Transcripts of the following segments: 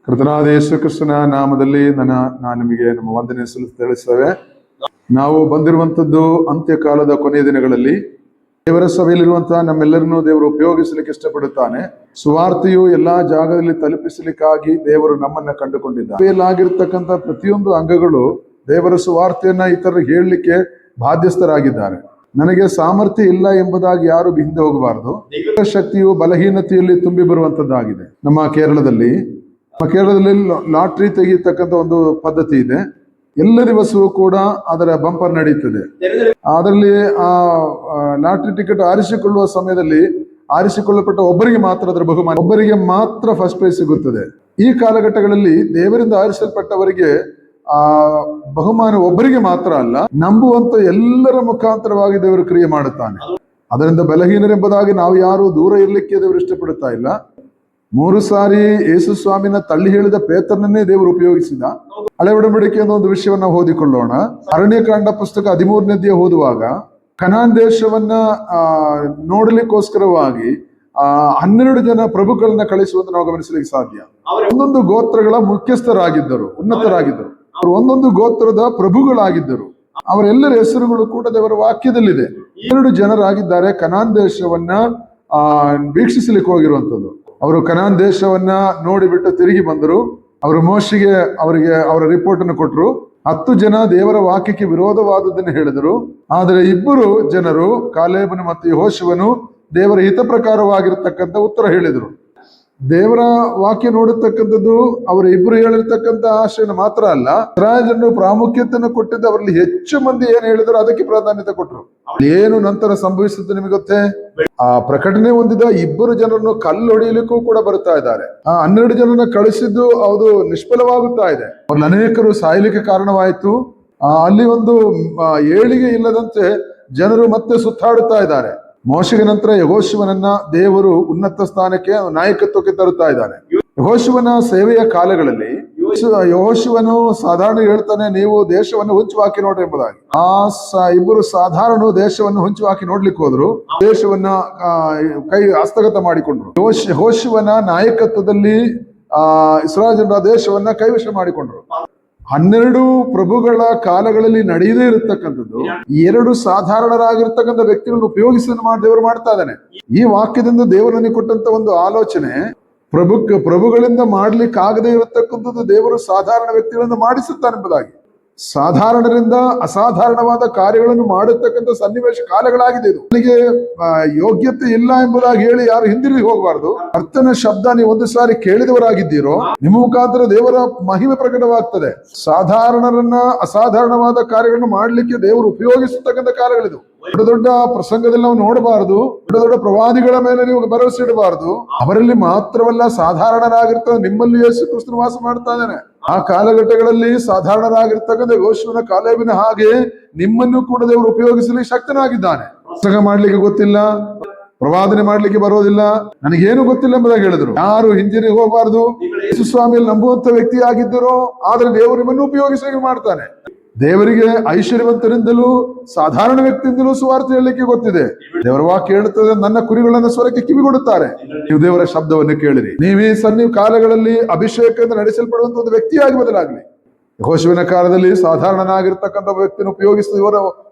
ಕರ್ತನಾದ ಯೇಸು ಕ್ರಿಸ್ತನ ನಾಮದಲ್ಲಿ ನಾನು ನಿಮಗೆ ನಮ್ಮ ವಂದನೆ ತಿಳಿಸ್ತೇವೆ. ನಾವು ಬಂದಿರುವಂತದ್ದು ಅಂತ್ಯಕಾಲದ ಕೊನೆಯ ದಿನಗಳಲ್ಲಿ ದೇವರ ಸಭೆಯಲ್ಲಿರುವಂತಹ ನಮ್ಮೆಲ್ಲರನ್ನೂ ದೇವರು ಉಪಯೋಗಿಸಲಿಕ್ಕೆ ಇಷ್ಟಪಡುತ್ತಾನೆ. ಸುವಾರ್ತೆಯು ಎಲ್ಲಾ ಜಾಗದಲ್ಲಿ ತಲುಪಿಸಲಿಕ್ಕಾಗಿ ದೇವರು ನಮ್ಮನ್ನ ಕಂಡುಕೊಂಡಿದ್ದಾರೆ. ಸಭೆಯಲ್ಲಾಗಿರ್ತಕ್ಕಂಥ ಪ್ರತಿಯೊಂದು ಅಂಗಗಳು ದೇವರ ಸುವಾರ್ತೆಯನ್ನ ಇತರರಿಗೆ ಹೇಳಲಿಕ್ಕೆ ಬಾಧ್ಯಸ್ಥರಾಗಿದ್ದಾರೆ. ನನಗೆ ಸಾಮರ್ಥ್ಯ ಇಲ್ಲ ಎಂಬುದಾಗಿ ಯಾರು ಹಿಂದೆ ಹೋಗಬಾರದು. ದೇವರ ಶಕ್ತಿಯು ಬಲಹೀನತೆಯಲ್ಲಿ ತುಂಬಿ ಬರುವಂತದ್ದಾಗಿದೆ. ನಮ್ಮ ಕೇರಳದಲ್ಲಿ ಲಾಟ್ರಿ ತೆಗೆಯತಕ್ಕಂಥ ಒಂದು ಪದ್ಧತಿ ಇದೆ. ಎಲ್ಲ ದಿವಸವೂ ಕೂಡ ಅದರ ಬಂಪರ್ ನಡೀತದೆ. ಅದರಲ್ಲಿ ಆ ಲಾಟ್ರಿ ಟಿಕೆಟ್ ಆರಿಸಿಕೊಳ್ಳುವ ಸಮಯದಲ್ಲಿ ಆರಿಸಿಕೊಳ್ಳಲ್ಪಟ್ಟ ಒಬ್ಬರಿಗೆ ಮಾತ್ರ ಅದರ ಬಹುಮಾನ, ಒಬ್ಬರಿಗೆ ಮಾತ್ರ ಫಸ್ಟ್ ಪ್ರೈಸ್ ಸಿಗುತ್ತದೆ. ಈ ಕಾಲಘಟ್ಟಗಳಲ್ಲಿ ದೇವರಿಂದ ಆರಿಸಲ್ಪಟ್ಟವರಿಗೆ ಆ ಬಹುಮಾನ ಒಬ್ಬರಿಗೆ ಮಾತ್ರ ಅಲ್ಲ, ನಂಬುವಂತ ಎಲ್ಲರ ಮುಖಾಂತರವಾಗಿ ದೇವರು ಕ್ರಿಯೆ ಮಾಡುತ್ತಾನೆ. ಅದರಿಂದ ಬಲಹೀನರೆಂಬುದಾಗಿ ನಾವು ಯಾರು ದೂರ ಇರಲಿಕ್ಕೆ ದೇವರು ಇಷ್ಟಪಡುತ್ತಾ ಇಲ್ಲ. 3 ಸಾರಿ ಯೇಸು ಸ್ವಾಮಿನ ತಳ್ಳಿ ಹೇಳಿದ ಪೇತ್ರನನ್ನೇ ದೇವರು ಉಪಯೋಗಿಸಿದ. ಹಳೆ ಒಡಂಬಡಿಕೆ ಅನ್ನೋ ಒಂದು ವಿಷಯವನ್ನ ಓದಿಕೊಳ್ಳೋಣ. ಅರಣ್ಯಕಾಂಡ ಪುಸ್ತಕ 13ನೇ ಅಧ್ಯಾಯ ಓದುವಾಗ ಕನಾನ್ ದೇಶವನ್ನ ನೋಡಲಿಕ್ಕೋಸ್ಕರವಾಗಿ 12 ಜನ ಪ್ರಭುಗಳನ್ನ ಕಳಿಸುವಂತ ನಾವು ಗಮನಿಸಲಿಕ್ಕೆ ಸಾಧ್ಯ. ಒಂದೊಂದು ಗೋತ್ರಗಳ ಮುಖ್ಯಸ್ಥರಾಗಿದ್ದರು, ಉನ್ನತರಾಗಿದ್ದರು. ಅವರು ಒಂದೊಂದು ಗೋತ್ರದ ಪ್ರಭುಗಳಾಗಿದ್ದರು. ಅವರೆಲ್ಲರ ಹೆಸರುಗಳು ಕೂಡ ದೇವರ ವಾಕ್ಯದಲ್ಲಿದೆ. 2 ಜನರಾಗಿದ್ದಾರೆ ಕನಾನ್ ದೇಶವನ್ನ ವೀಕ್ಷಿಸಲಿಕ್ಕೆ ಹೋಗಿರುವಂತದ್ದು. ಅವರು ಕನಾನ್ ದೇಶವನ್ನ ನೋಡಿಬಿಟ್ಟು ತಿರುಗಿ ಬಂದರು. ಅವರು ಮೋಶೆಗೆ ಅವರ ರಿಪೋರ್ಟ್ ಅನ್ನು ಕೊಟ್ಟರು. 10 ಜನ ದೇವರ ವಾಕ್ಯಕ್ಕೆ ವಿರೋಧವಾದದ್ದನ್ನು ಹೇಳಿದರು. ಆದರೆ 2 ಜನರು ಕಾಲೇಬನು ಮತ್ತು ಯೆಹೋಶುವನು ದೇವರ ಹಿತ ಪ್ರಕಾರವಾಗಿರತಕ್ಕಂಥ ಉತ್ತರ ಹೇಳಿದರು. ದೇವರ ವಾಕ್ಯ ನೋಡತಕ್ಕಂಥದ್ದು ಅವರು 2 ಹೇಳಿರ್ತಕ್ಕಂಥ ಆಶಯನ ಮಾತ್ರ ಅಲ್ಲ, ಇಸ್ರಾಯೇಲ್ ಜನರು ಪ್ರಾಮುಖ್ಯತೆಯನ್ನು ಕೊಟ್ಟಿದ್ದು. ಅವರಲ್ಲಿ ಹೆಚ್ಚು ಮಂದಿ ಏನ್ ಹೇಳಿದ್ರು ಅದಕ್ಕೆ ಪ್ರಾಧಾನ್ಯತೆ ಕೊಟ್ಟರು. ಏನು ನಂತರ ಸಂಭವಿಸುತ್ತೆ ನಿಮಗೆ ಗೊತ್ತೇ? ಆ ಪ್ರಕಟಣೆ ಹೊಂದಿದ 2 ಜನರನ್ನು ಕಲ್ಲು ಹೊಡೆಯಲಿಕ್ಕೂ ಕೂಡ ಬರ್ತಾ ಇದ್ದಾರೆ. 12 ಜನರನ್ನ ಕಳಿಸಿದ್ದು ಅದು ನಿಷ್ಫಲವಾಗುತ್ತಾ ಇದೆ. ಅವ್ರಲ್ಲಿ ಅನೇಕರು ಸಾಯಲಿಕ್ಕೆ ಕಾರಣವಾಯಿತು. ಅಲ್ಲಿ ಒಂದು ಏಳಿಗೆ ಇಲ್ಲದಂತೆ ಜನರು ಮತ್ತೆ ಸುತ್ತಾಡುತ್ತಾ ಇದ್ದಾರೆ. ಮೋಶೆಗೆ ನಂತರ ಯೆಹೋಶುವನನ್ನ ದೇವರು ಉನ್ನತ ಸ್ಥಾನಕ್ಕೆ, ನಾಯಕತ್ವಕ್ಕೆ ತರುತ್ತಾ ಇದ್ದಾನೆ. ಯೆಹೋಶುವನ ಸೇವೆಯ ಕಾಲಗಳಲ್ಲಿ ಯೆಹೋಶುವನು ಸಾಧಾರಣ ಹೇಳ್ತಾನೆ, ನೀವು ದೇಶವನ್ನು ಹೊಂಚು ಹಾಕಿ ನೋಡ್ರಿ ಎಂಬುದಾಗಿ. 2 ಸಾಧಾರಣ ದೇಶವನ್ನು ಹೊಂಚು ಹಾಕಿ ನೋಡ್ಲಿಕ್ಕೆ ಹೋದ್ರು. ದೇಶವನ್ನ ಹಸ್ತಗತ ಮಾಡಿಕೊಂಡ್ರು. ಯೆಹೋಶುವನ ನಾಯಕತ್ವದಲ್ಲಿ ಇಸ್ರಾಯೇಲ್ ಜನರ ದೇಶವನ್ನ ಕೈವಶ ಮಾಡಿಕೊಂಡ್ರು. 12 ಪ್ರಭುಗಳ ಕಾಲಗಳಲ್ಲಿ ನಡೆಯದೇ ಇರತಕ್ಕಂಥದ್ದು 2 ಸಾಧಾರಣರಾಗಿರ್ತಕ್ಕಂಥ ವ್ಯಕ್ತಿಗಳನ್ನು ಉಪಯೋಗಿಸಿ ದೇವರು ಮಾಡ್ತಾ ಇದ್ದಾನೆ. ಈ ವಾಕ್ಯದಿಂದ ದೇವರು ನನಗೆ ಕೊಟ್ಟಂತ ಒಂದು ಆಲೋಚನೆ, ಪ್ರಭುಗಳಿಂದ ಮಾಡ್ಲಿಕ್ಕೆ ಆಗದೆ ಇರತಕ್ಕಂಥದ್ದು ದೇವರು ಸಾಧಾರಣ ವ್ಯಕ್ತಿಗಳಿಂದ ಮಾಡಿಸುತ್ತಾನೆ ಎಂಬುದಾಗಿ. ಸಾಧಾರಣರಿಂದ ಅಸಾಧಾರಣವಾದ ಕಾರ್ಯಗಳನ್ನು ಮಾಡತಕ್ಕಂಥ ಸನ್ನಿವೇಶ ಕಾಲಗಳಾಗಿದೆ ಇದು. ನನಗೆ ಯೋಗ್ಯತೆ ಇಲ್ಲ ಎಂಬುದಾಗಿ ಹೇಳಿ ಯಾರು ಹಿಂದಿರುಗಿ ಹೋಗಬಾರದು. ಕರ್ತನ ಶಬ್ದ ನೀವು ಒಂದು ಸಾರಿ ಕೇಳಿದವರಾಗಿದ್ದೀರೋ ನಿಮ್ಮ ಮುಖಾಂತರ ದೇವರ ಮಹಿಮೆ ಪ್ರಕಟವಾಗ್ತದೆ. ಸಾಧಾರಣರನ್ನ ಅಸಾಧಾರಣವಾದ ಕಾರ್ಯಗಳನ್ನು ಮಾಡ್ಲಿಕ್ಕೆ ದೇವರು ಉಪಯೋಗಿಸತಕ್ಕಂಥ ಕಾರ್ಯಗಳಿದು. ದೊಡ್ಡ ದೊಡ್ಡ ಪ್ರಸಂಗದಲ್ಲಿ ನಾವು ನೋಡಬಾರದು. ದೊಡ್ಡ ದೊಡ್ಡ ಪ್ರವಾದಿಗಳ ಮೇಲೆ ನೀವು ಭರವಸೆ ಇಡಬಾರದು. ಅವರಲ್ಲಿ ಮಾತ್ರವಲ್ಲ, ಸಾಧಾರಣರಾಗಿರ್ತಾರೆ. ನಿಮ್ಮಲ್ಲಿ ಯೇಸು ಕ್ರಿಸ್ತನು ವಾಸ ಮಾಡ್ತಾ ಇದ್ದಾನೆ. ಆ ಕಾಲಘಟ್ಟಗಳಲ್ಲಿ ಸಾಧಾರಣರಾಗಿರ್ತಕ್ಕಂಥ ಯೆಹೋಶುವನ ಕಾಲೇಬಿನ ಹಾಗೆ ನಿಮ್ಮನ್ನು ಕೂಡ ದೇವರು ಉಪಯೋಗಿಸಲಿಕ್ಕೆ ಶಕ್ತನಾಗಿದ್ದಾನೆ. ಪ್ರಸಂಗ ಮಾಡ್ಲಿಕ್ಕೆ ಗೊತ್ತಿಲ್ಲ, ಪ್ರವಾದನೆ ಮಾಡ್ಲಿಕ್ಕೆ ಬರೋದಿಲ್ಲ, ನನಗೇನು ಗೊತ್ತಿಲ್ಲ ಎಂಬುದಾಗಿ ಹೇಳಿದ್ರು. ಯಾರು ಹಿಂದಿರುಗಿ ಹೋಗಬಾರದು. ಯೇಸು ಸ್ವಾಮಿಯಲ್ಲಿ ನಂಬುವಂತ ವ್ಯಕ್ತಿ ಆಗಿದ್ದರೋ ಆದ್ರೆ ದೇವರು ನಿಮ್ಮನ್ನು ಉಪಯೋಗಿಸಲಿಕ್ಕೆ ಮಾಡ್ತಾನೆ. ದೇವರಿಗೆ ಐಶ್ವರ್ಯವಂತರಿಂದಲೂ ಸಾಧಾರಣ ವ್ಯಕ್ತಿಯಿಂದಲೂ ಸುವಾರ್ತೆ ಹೇಳಲಿಕ್ಕೆ ಗೊತ್ತಿದೆ. ದೇವರ ವಾಕ್ಯ ಹೇಳುತ್ತದೆ, ನನ್ನ ಕುರಿಗಳನ್ನ ಸ್ವರಕ್ಕೆ ಕಿವಿಗೊಡುತ್ತಾರೆ. ನೀವು ದೇವರ ಶಬ್ದವನ್ನು ಕೇಳಿರಿ. ನೀವೇ ಕಾಲಗಳಲ್ಲಿ ಅಭಿಷೇಕದಿಂದ ನಡೆಸಲ್ಪಡುವಂತ ಒಂದು ವ್ಯಕ್ತಿಯಾಗಿ ಬದಲಾಗಲಿ. ಯೆಹೋಶುವನ ಕಾಲದಲ್ಲಿ ಸಾಧಾರಣನಾಗಿರ್ತಕ್ಕಂಥ ವ್ಯಕ್ತಿಯನ್ನು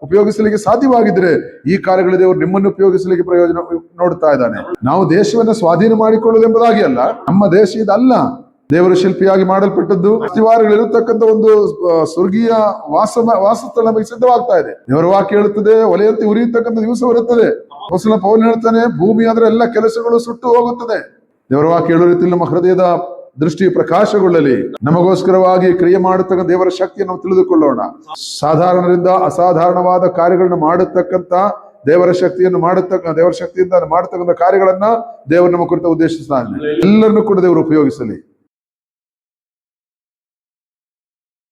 ಉಪಯೋಗಿಸಲಿಕ್ಕೆ ಸಾಧ್ಯವಾಗಿದ್ರೆ ಈ ಕಾರ್ಯಗಳ ದೇವರು ನಿಮ್ಮನ್ನು ಉಪಯೋಗಿಸಲಿಕ್ಕೆ ಪ್ರಯೋಜನ ನೋಡ್ತಾ ಇದ್ದಾನೆ. ನಾವು ದೇಶವನ್ನ ಸ್ವಾಧೀನ ಮಾಡಿಕೊಳ್ಳುವುದು ಎಂಬುದಾಗಿ ಅಲ್ಲ, ನಮ್ಮ ದೇಶ ಇದಲ್ಲ. ದೇವರು ಶಿಲ್ಪಿಯಾಗಿ ಮಾಡಲ್ಪಟ್ಟದ್ದು ಅಸ್ತಿವಾರಗಳಿರತಕ್ಕಂಥ ಒಂದು ಸ್ವರ್ಗೀಯ ವಾಸಸ್ಥಳ ನಮಗೆ ಸಿದ್ಧವಾಗ್ತಾ ಇದೆ. ದೇವರ ವಾಕ್ಯ ಹೇಳುತ್ತದೆ, ಒಲೆಯಂತೆ ಉರಿಯತಕ್ಕಂಥ ದಿವಸ ಬರುತ್ತದೆ. ಹೊಸಲ ಪೌಲ್ ಹೇಳ್ತಾನೆ, ಭೂಮಿ ಆದ್ರೆ ಎಲ್ಲ ಕೆಲಸಗಳು ಸುಟ್ಟು ಹೋಗುತ್ತದೆ. ದೇವರ ವಾಕ್ಯ ಹೇಳೋ ರೀತಿಯಲ್ಲಿ ನಮ್ಮ ಹೃದಯದ ದೃಷ್ಟಿ ಪ್ರಕಾಶಗೊಳ್ಳಲಿ. ನಮಗೋಸ್ಕರವಾಗಿ ಕ್ರಿಯೆ ಮಾಡತಕ್ಕಂಥ ದೇವರ ಶಕ್ತಿಯನ್ನು ನಾವು ತಿಳಿದುಕೊಳ್ಳೋಣ. ಸಾಧಾರಣರಿಂದ ಅಸಾಧಾರಣವಾದ ಕಾರ್ಯಗಳನ್ನು ಮಾಡತಕ್ಕಂಥ ದೇವರ ಶಕ್ತಿಯಿಂದ ಮಾಡತಕ್ಕಂಥ ಕಾರ್ಯಗಳನ್ನ ದೇವರು ನಮ್ಮ ಕುರಿತು ಉದ್ದೇಶಿಸ್ತಾನೆ. ಎಲ್ಲರನ್ನೂ ಕೂಡ ದೇವರು ಉಪಯೋಗಿಸಲಿ.